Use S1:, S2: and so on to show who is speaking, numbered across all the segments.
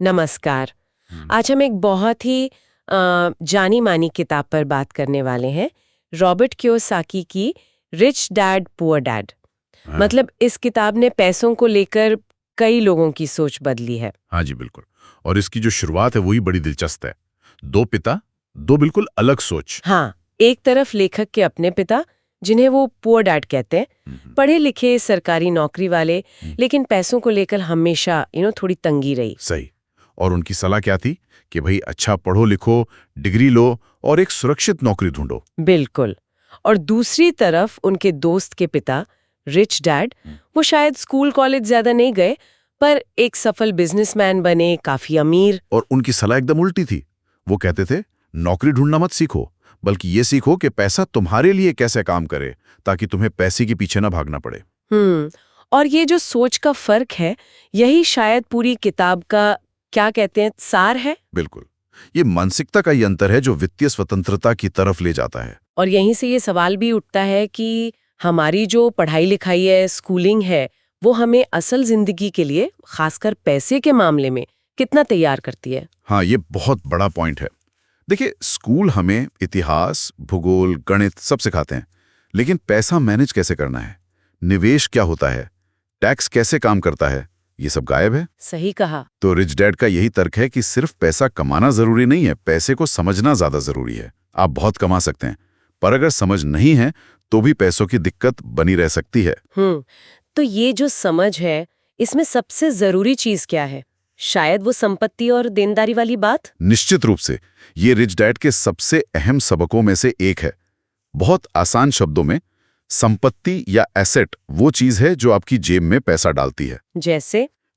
S1: नमस्कार। आज हम एक बहुत ही जानी मानी किताब पर बात करने वाले हैं, रॉबर्ट कियोसाकी की रिच डैड पुअर डैड। मतलब इस किताब ने पैसों को लेकर कई लोगों की सोच बदली है।
S2: हाँ जी, बिल्कुल। और इसकी जो शुरुआत है वही बड़ी दिलचस्प है। दो पिता, दो बिल्कुल अलग सोच।
S1: हाँ, एक तरफ लेखक के अपने पिता, जिन्हें वो पुअर डैड कहते हैं, पढ़े लिखे सरकारी नौकरी वाले, लेकिन पैसों को लेकर हमेशा थोड़ी तंगी रही।
S2: सही। और उनकी सलाह क्या थी कि भाई अच्छा पढ़ो लिखो, डिग्री लो और एक सुरक्षित नौकरी ढूंढो।
S1: बिल्कुल। और दूसरी तरफ उनके दोस्त के पिता, रिच डैड, वो शायद स्कूल कॉलेज ज्यादा नहीं गए, पर एक सफल बिजनेसमैन बने, काफी अमीर।
S2: और उनकी सलाह एकदम उल्टी थी। वो कहते थे नौकरी ढूंढना मत सीखो, बल्कि ये सीखो कि पैसा तुम्हारे लिए कैसे काम करे, ताकि तुम्हें पैसे के पीछे ना भागना पड़े।
S1: और ये जो सोच का फर्क है, यही शायद पूरी किताब का क्या कहते हैं सार है।
S2: बिल्कुल। ये मानसिकता का ही अंतर है जो वित्तीय स्वतंत्रता की तरफ ले जाता है।
S1: और यहीं से ये सवाल भी उठता है कि हमारी जो पढ़ाई लिखाई है, स्कूलिंग है, वो हमें असल जिंदगी के लिए, खासकर पैसे के मामले में, कितना तैयार करती है।
S2: हाँ, ये बहुत बड़ा पॉइंट है। देखिए, स्कूल हमें इतिहास, भूगोल, गणित सब सिखाते हैं, लेकिन पैसा मैनेज कैसे करना है, निवेश क्या होता है, टैक्स कैसे काम करता है, ये सब गायब है।
S1: सही कहा।
S2: तो रिच डैड का यही तर्क है कि सिर्फ पैसा कमाना जरूरी नहीं है, पैसे को समझना ज्यादा जरूरी है। आप बहुत कमा सकते हैं, पर अगर समझ नहीं है तो भी पैसों की दिक्कत बनी रह सकती है।
S1: तो ये जो समझ है, इसमें सबसे जरूरी चीज क्या है? शायद वो संपत्ति और देनदारी वाली बात।
S2: निश्चित रूप से ये रिच डैड के सबसे अहम सबकों में से एक है। बहुत आसान शब्दों में, संपत्ति या एसेट वो चीज है जो आपकी जेब में पैसा डालती है।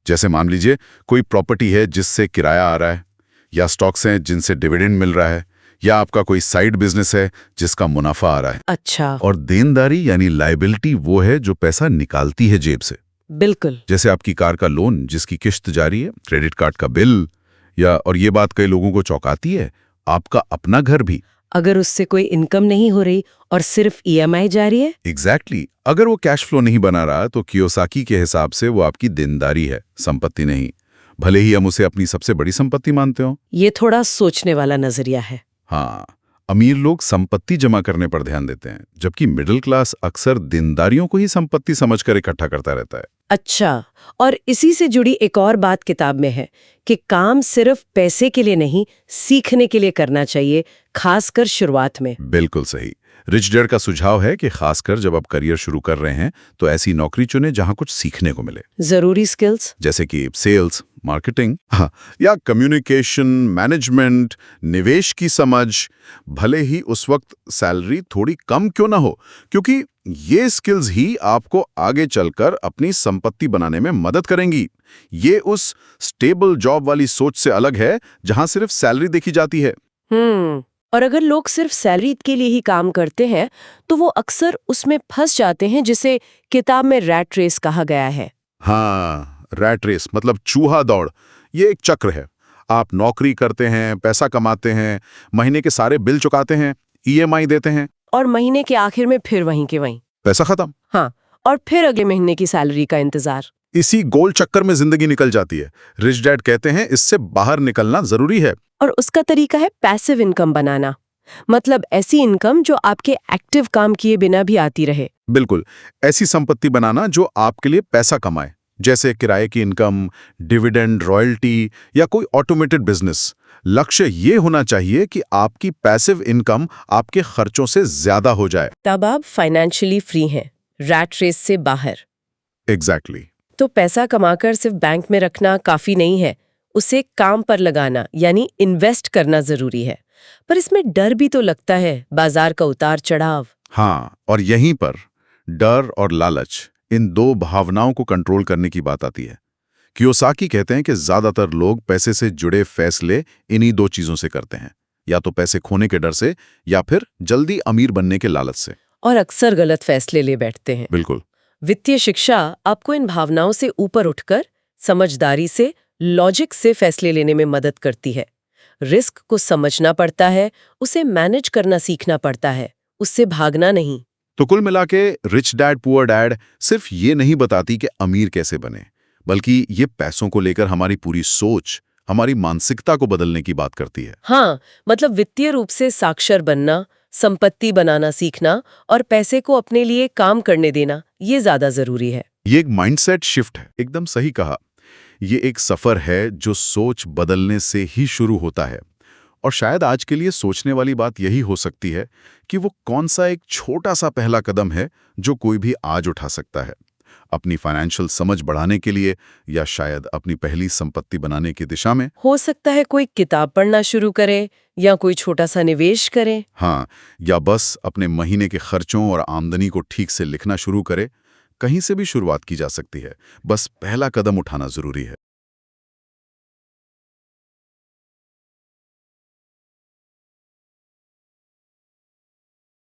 S2: जैसे मान लीजिए कोई प्रॉपर्टी है जिससे किराया आ रहा है, या स्टॉक्स हैं जिनसे डिविडेंड मिल रहा है, या आपका कोई साइड बिजनेस है जिसका मुनाफा आ रहा है।
S1: अच्छा।
S2: और देनदारी यानी लायबिलिटी वो है जो पैसा निकालती है जेब से।
S1: बिल्कुल।
S2: जैसे आपकी कार का लोन जिसकी किश्त जारी है, क्रेडिट कार्ड का बिल, या और ये बात कई लोगों को चौंकाती है, आपका अपना घर भी।
S1: अगर उससे कोई इनकम नहीं हो रही और सिर्फ ईएमआई जारी है।
S2: एग्जैक्टली। अगर वो कैश फ्लो नहीं बना रहा तो कियोसाकी के हिसाब से वो आपकी देनदारी है, संपत्ति नहीं, भले ही हम उसे अपनी सबसे बड़ी संपत्ति मानते हो।
S1: ये थोड़ा सोचने वाला नजरिया है।
S2: हाँ, अमीर लोग संपत्ति जमा करने पर ध्यान देते हैं, जबकि मिडिल क्लास अक्सर देनदारियों को ही संपत्ति समझकर इकट्ठा करता रहता है।
S1: अच्छा, और इसी से जुड़ी एक और बात किताब में है कि काम सिर्फ पैसे के लिए नहीं, सीखने के लिए करना चाहिए, खासकर शुरुआत में।
S2: बिल्कुल सही। रिच डैड का सुझाव है कि खासकर जब आप करियर शुरू कर रहे हैं तो ऐसी नौकरी चुनें जहां कुछ सीखने को मिले।
S1: जरूरी स्किल्स
S2: जैसे कि सेल्स, मार्केटिंग, या कम्युनिकेशन, मैनेजमेंट, निवेश की समझ, भले ही उस वक्त सैलरी थोड़ी कम क्यों ना हो, क्योंकि ये स्किल्स ही आपको आगे चलकर अपनी संपत्ति बनाने में मदद करेंगी। ये उस स्टेबल जॉब वाली सोच से अलग है जहां सिर्फ सैलरी देखी जाती है।
S1: और अगर लोग सिर्फ सैलरी के लिए ही काम करते हैं तो वो अक्सर उसमें फंस जाते हैं, जिसे किताब में रैट रेस कहा गया है।
S2: हाँ, रैट रेस मतलब चूहा दौड़। ये एक चक्र है। आप नौकरी करते हैं, पैसा कमाते हैं, महीने के सारे बिल चुकाते हैं, ईएमआई देते हैं,
S1: और महीने के आखिर में फिर वहीं के वहीं
S2: पैसा खत्म।
S1: हाँ, और फिर अगले महीने की सैलरी का इंतजार।
S2: इसी गोल चक्कर में जिंदगी निकल जाती है। रिच डैड कहते हैं इससे बाहर निकलना जरूरी है।
S1: और उसका तरीका है पैसिव इनकम बनाना, मतलब ऐसी इनकम जो आपके एक्टिव काम किए बिना भी आती रहे।
S2: बिल्कुल, ऐसी संपत्ति बनाना जो आपके लिए पैसा कमाए, जैसे किराए की इनकम, डिविडेंड, रॉयल्टी या कोई ऑटोमेटेड बिजनेस। लक्ष्य ये होना चाहिए कि आपकी पैसिव इनकम आपके खर्चों से ज्यादा हो जाए।
S1: तब आप फाइनेंशियली फ्री हैं, रैट रेस से बाहर।
S2: एग्जैक्टली।
S1: तो पैसा कमाकर सिर्फ बैंक में रखना काफी नहीं है, उसे काम पर लगाना यानी इन्वेस्ट करना जरूरी है। पर इसमें डर भी तो लगता है, बाजार का उतार चढ़ाव।
S2: हाँ, और यहीं पर डर और लालच, इन दो भावनाओं को कंट्रोल करने की बात आती है। कियोसाकी कहते हैं कि ज्यादातर लोग पैसे से जुड़े फैसले इन्हीं दो चीजों से करते हैं, या तो पैसे खोने के डर से या फिर जल्दी अमीर बनने के लालच से।
S1: और अक्सर गलत फैसले ले बैठते हैं।
S2: बिल्कुल।
S1: वित्तीय शिक्षा आपको इन भावनाओं से ऊपर उठकर समझदारी से, लॉजिक से फैसले लेने में मदद करती है। रिस्क को समझना पड़ता है, उसे मैनेज करना सीखना पड़ता है, उससे भागना नहीं।
S2: तो कुल मिला के रिच डैड पुअर डैड सिर्फ ये नहीं बताती कि अमीर कैसे बने, बल्कि ये पैसों को लेकर हमारी पूरी सोच, हमारी मानसिकता को बदलने की बात करती है।
S1: हाँ, मतलब वित्तीय रूप से साक्षर बनना, संपत्ति बनाना सीखना और पैसे को अपने लिए काम करने देना, ये ज्यादा जरूरी है।
S2: ये एक माइंडसेट शिफ्ट है, एकदम सही कहा। ये एक सफर है जो सोच बदलने से ही शुरू होता है। और शायद आज के लिए सोचने वाली बात यही हो सकती है कि वो कौन सा एक छोटा सा पहला कदम है जो कोई भी आज उठा सकता है, अपनी फाइनेंशियल समझ बढ़ाने के लिए या शायद अपनी पहली संपत्ति बनाने की दिशा में।
S1: हो सकता है कोई किताब पढ़ना शुरू करे या कोई छोटा सा निवेश करे।
S2: हाँ, या बस अपने महीने के खर्चों और आमदनी को ठीक से लिखना शुरू करे। कहीं से भी शुरुआत की जा सकती है, बस पहला कदम उठाना जरूरी है।